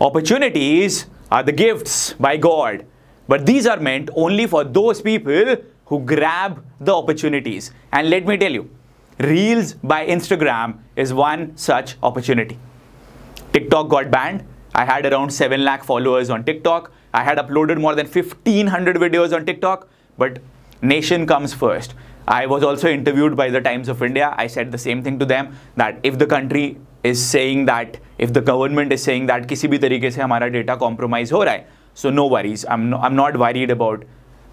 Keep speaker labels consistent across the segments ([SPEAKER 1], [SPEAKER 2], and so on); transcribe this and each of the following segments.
[SPEAKER 1] Opportunities are the gifts by God, but these are meant only for those people who grab the opportunities. And let me tell you, Reels by Instagram is one such opportunity. TikTok got banned. I had around 7 lakh followers on TikTok. I had uploaded more than 1500 videos on TikTok, but nation comes first. I was also interviewed by the Times of India. I said the same thing to them, that if the country is saying that, if the government is saying that किसी भी तरीके से हमारा data compromise हो रहा है, so no worries. I'm not worried about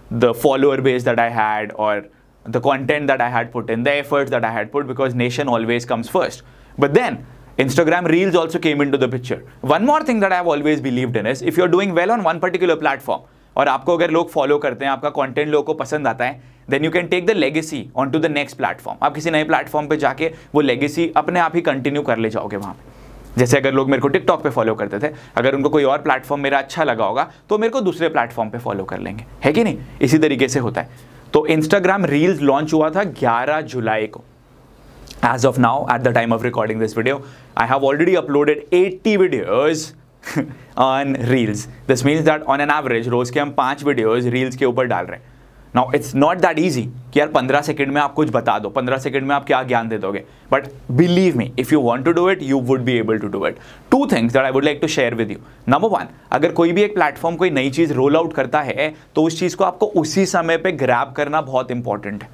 [SPEAKER 1] the follower base that I had or the content that I had put in, the efforts that I had put, because nation always comes first. But then Instagram Reels also came into the picture. One more thing that I have always believed in is, if you're doing well on one particular platform, और आपको अगर लोग follow करते हैं, आपका content लोगों को पसंद आता है, then you can take the legacy on to the next platform. आप किसी नए प्लेटफॉर्म पे जाके वो लेगेसी अपने आप ही कंटिन्यू कर ले जाओगे वहाँ पे. जैसे अगर लोग मेरे को टिकटॉक पे फॉलो करते थे, अगर उनको कोई और प्लेटफॉर्म मेरा अच्छा लगा होगा तो मेरे को दूसरे प्लेटफॉर्म पे फॉलो कर लेंगे, है कि नहीं? इसी तरीके से होता है. तो इंस्टाग्राम रील्स लॉन्च हुआ था 11 जुलाई को. As of now, at the time of recording this video, I have already uploaded 80 videos on Reels. This means that on an average, रोज के हम 5 videos Reels के ऊपर डाल रहे हैं. Now, it's not that easy कि यार 15 सेकंड में आप कुछ बता दो, 15 सेकंड में आप क्या ज्ञान दे दोगे. But believe me, if you want to do it, you would be able to do it. 2 things that I would like to share with you. Number 1, अगर कोई भी एक प्लेटफॉर्म कोई नई चीज़ रोल आउट करता है तो उस चीज़ को आपको उसी समय पे ग्रैब करना बहुत इंपॉर्टेंट है.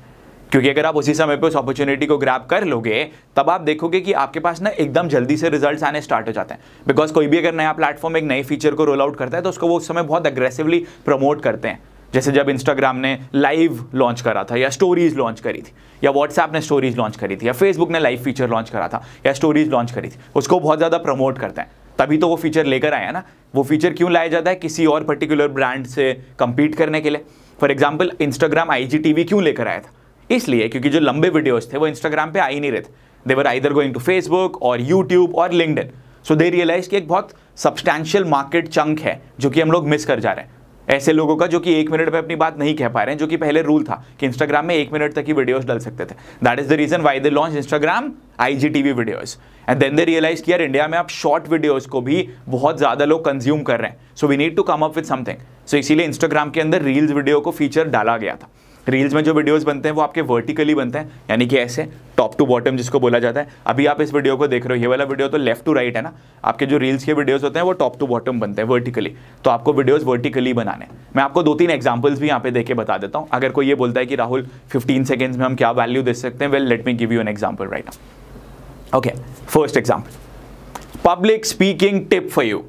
[SPEAKER 1] क्योंकि अगर आप उसी समय पे उस अपॉर्चुनिटी को ग्रैब कर लोगे, तब आप देखोगे कि आपके पास ना एकदम जल्दी से रिजल्ट्स आने स्टार्ट हो जाते हैं. बिकॉज कोई भी अगर नया प्लेटफॉर्म एक नए फीचर को रोल आउट करता है तो उसको वो उस समय बहुत अग्रेसिवली प्रमोट करते हैं. जैसे जब इंस्टाग्राम ने लाइव लॉन्च करा था, या स्टोरीज लॉन्च करी थी, या व्हाट्सएप ने स्टोरीज लॉन्च करी थी, या फेसबुक ने लाइव फीचर लॉन्च करा था, या स्टोरीज लॉन्च करी थी, उसको बहुत ज़्यादा प्रमोट करते हैं. तभी तो वो फीचर लेकर आया ना. वो फीचर क्यों लाया जाता है? किसी और पर्टिकुलर ब्रांड से कंपीट करने के लिए. फॉर एग्जाम्पल, इंस्टाग्राम IGTV क्यों लेकर आया था? इसलिए क्योंकि जो लंबे वीडियोस थे वो इंस्टाग्राम पे आ ही नहीं रहे थे. They were either going to Facebook और यूट्यूब और लिंक्डइन. सो दे रियलाइज कि एक बहुत सब्सटैंशियल मार्केट चंक है जो कि हम लोग मिस कर जा रहे हैं. ऐसे लोगों का जो कि 1 मिनट में अपनी बात नहीं कह पा रहे हैं, जो कि पहले रूल था कि इंस्टाग्राम में 1 मिनट तक ही वीडियोस डाल सकते थे. That is the reason why they launch Instagram IGTV videos. And then they realise कि यार इंडिया में आप शॉर्ट वीडियोस को भी बहुत ज़्यादा लोग कंज्यूम कर रहे हैं. So we need to come up with something. So इसीलिए इंस्टाग्राम के अंदर रील्स वीडियो को फीचर डाला गया था. रील्स में जो वीडियोस बनते हैं वो आपके वर्टिकली बनते हैं, यानी कि ऐसे टॉप टू बॉटम जिसको बोला जाता है. अभी आप इस वीडियो को देख रहे हो, ये वाला वीडियो तो लेफ्ट टू राइट है ना. आपके जो रील्स के वीडियोस होते हैं वो टॉप टू बॉटम बनते हैं वर्टिकली. तो आपको वीडियोस वर्टिकली बनाने. मैं आपको 2-3 एग्जांपल्स भी यहाँ पे देके बता देता हूँ. अगर कोई ये बोलता है कि राहुल 15 सेकेंड्स में हम क्या वैल्यू दे सकते हैं, well let me give you an example right now. Okay, first example, public speaking tip for you.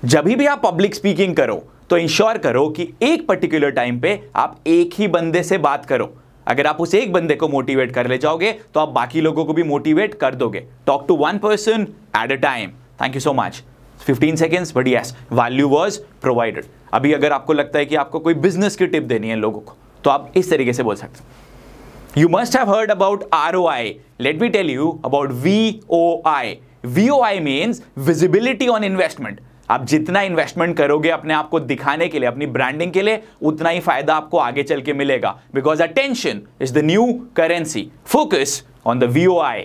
[SPEAKER 1] जब भी आप पब्लिक स्पीकिंग करो तो इंश्योर करो कि एक पर्टिकुलर टाइम पे आप एक ही बंदे से बात करो. अगर आप उस एक बंदे को मोटिवेट कर ले जाओगे तो आप बाकी लोगों को भी मोटिवेट कर दोगे. Talk to 1 person at a time. Thank you so much. 15 seconds, but yes, value was provided. अभी अगर आपको लगता है कि आपको कोई बिजनेस की टिप देनी है लोगों को, तो आप इस तरीके से बोल सकते हो. You must have heard about ROI. Let me tell you about VOI. VOI means visibility on investment. आप जितना इन्वेस्टमेंट करोगे अपने आप को दिखाने के लिए, अपनी ब्रांडिंग के लिए, उतना ही फायदा आपको आगे चल के मिलेगा. Because attention is the new currency. Focus on the VOI.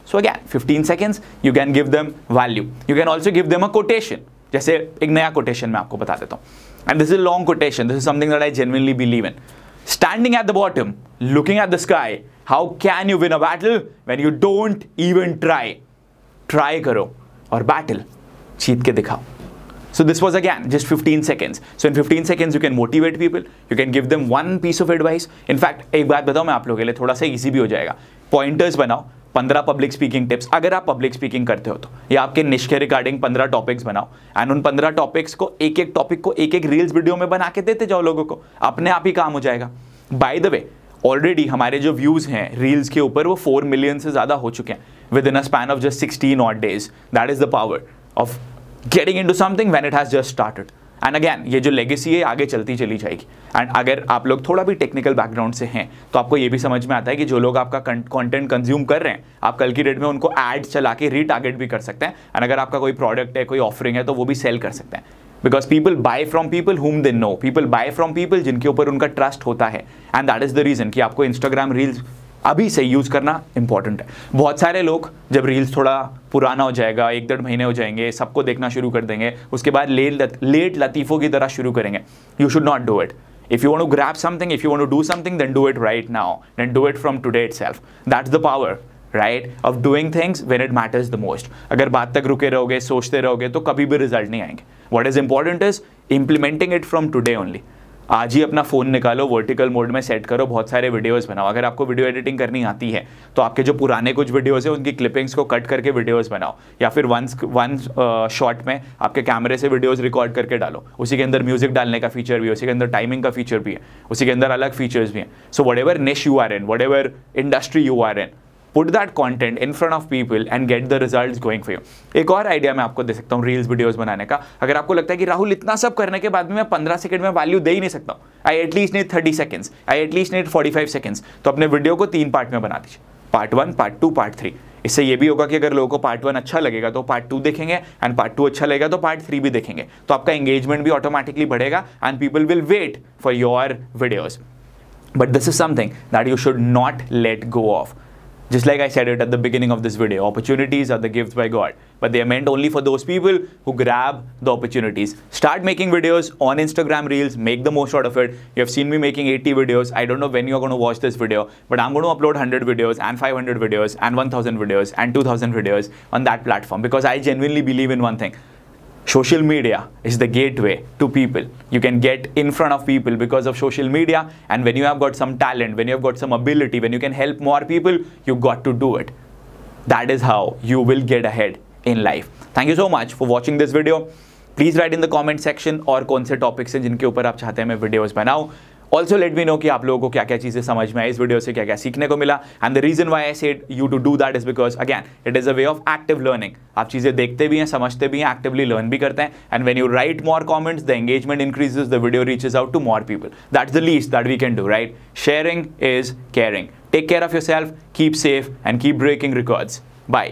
[SPEAKER 1] So again 15 seconds you can give them value. You can also give them a quotation. जैसे एक नया कोटेशन मैं आपको बता देता हूं. And this is long quotation. This is something that I genuinely believe in. Standing at the bottom, looking at the sky, how can you win a battle when you don't even try. Try करो और battle जीत के दिखाओ. So this was again just 15 seconds. So in 15 seconds you can motivate people, you can give them one piece of advice. In fact, एक बात बताऊं मैं आप लोगों के लिए, थोड़ा सा इजी भी हो जाएगा. पॉइंटर्स बनाओ, 15 पब्लिक स्पीकिंग टिप्स. अगर आप पब्लिक स्पीकिंग करते हो तो, या आपके निश के रिगार्डिंग 15 टॉपिक्स बनाओ. एंड उन 15 टॉपिक्स को, एक एक टॉपिक को एक एक रील्स वीडियो में बना के देते जाओ लोगों को. अपने आप ही काम हो जाएगा. बाय द वे, ऑलरेडी हमारे जो व्यूज हैं रील्स के ऊपर वो 4 मिलियन से ज्यादा हो चुके हैं with in a span of just 16 odd days. That is the power of getting into something when it has just started. And again, ये जो legacy है आगे चलती चली जाएगी. एंड अगर आप लोग थोड़ा भी टेक्निकल बैकग्राउंड से हैं तो आपको ये भी समझ में आता है कि जो लोग आपका कंटेंट कंज्यूम कर रहे हैं, आप कल की डेट में उनको एड चला के रीटारगेट भी कर सकते हैं. एंड अगर आपका कोई प्रोडक्ट है, कोई ऑफरिंग है, तो वो भी सेल कर सकते हैं. Because people buy from people whom they know. People buy from people जिनके ऊपर उनका ट्रस्ट होता है. And that is the reason कि आपको इंस्टाग्राम रील्स अभी से यूज़ करना इंपॉर्टेंट है। बहुत सारे लोग जब रील्स थोड़ा पुराना हो जाएगा, 1-1.5 महीने हो जाएंगे, सबको देखना शुरू कर देंगे, उसके बाद लेट लतीफ़ों की तरह शुरू करेंगे। You should not do it. If you want to grab something, if you want to do something, then do it right now. Then do it from today itself. That's the power, right? Of doing things when it matters the most. अगर बात तक रुके रहोगे, सोचते रहोगे, तो कभी भी रिजल्ट नहीं आएंगे. What is important is implementing it from today only. आज ही अपना फ़ोन निकालो, वर्टिकल मोड में सेट करो, बहुत सारे वीडियोस बनाओ। अगर आपको वीडियो एडिटिंग करनी आती है तो आपके जो पुराने कुछ वीडियोस हैं उनकी क्लिपिंग्स को कट करके वीडियोस बनाओ, या फिर वन शॉट में आपके कैमरे से वीडियोस रिकॉर्ड करके डालो। उसी के अंदर म्यूजिक डालने का फीचर भी है, उसी के अंदर टाइमिंग का फीचर भी है, उसी के अंदर अलग फीचर्स भी हैं। So whatever niche you are in, whatever industry you are in, put that content in front of people and get the results going for you. एक और आइडिया मैं आपको दे सकता हूँ रील्स वीडियोस बनाने का। अगर आपको लगता है कि राहुल इतना सब करने के बाद भी मैं 15 सेकंड में वैल्यू दे ही नहीं सकता, I at least need 30 seconds, I at least need 45 seconds, तो अपने वीडियो को 3 पार्ट में बना दीजिए, पार्ट 1, पार्ट 2, पार्ट 3। इससे ये भी होगा कि अगर लोगों को पार्ट 1 अच्छा लगेगा तो पार्ट 2 देखेंगे, एंड पार्ट 2 अच्छा लगेगा तो पार्ट 3 भी देखेंगे, तो आपका एंगेजमेंट भी ऑटोमेटिकली बढ़ेगा and people will wait for your videos. But this is something that you should not let go of. Just like I said it at the beginning of this video, opportunities are the gifts by God, but they are meant only for those people who grab the opportunities. Start making videos on Instagram Reels, make the most out of it. You have seen me making 80 videos. I don't know when you're going to watch this video, but I'm going to upload 100 videos and 500 videos and 1000 videos and 2000 videos on that platform, because I genuinely believe in one thing. Social media is the gateway to people. You can get in front of people because of social media, and when you have got some talent, when you have got some ability, when you can help more people, you got to do it. That is how you will get ahead in life. Thank you so much for watching this video. Please write in the comment section और कौन से topics हैं जिनके ऊपर आप चाहते हैं मैं वीडियोस बनाऊं. Also let me know कि आप लोगों को क्या क्या चीज़ें समझ में आई इस वीडियो से, क्या क्या सीखने को मिला. And the reason why I said you to do that is because again it is a way of active learning. आप चीज़ें देखते भी हैं, समझते भी हैं, एक्टिवली लर्न भी करते हैं. And when you write more comments, the engagement increases, the video reaches out to more people. That's the least that we can do, right? Sharing is caring. Take care of yourself, keep safe, and keep breaking records. Bye.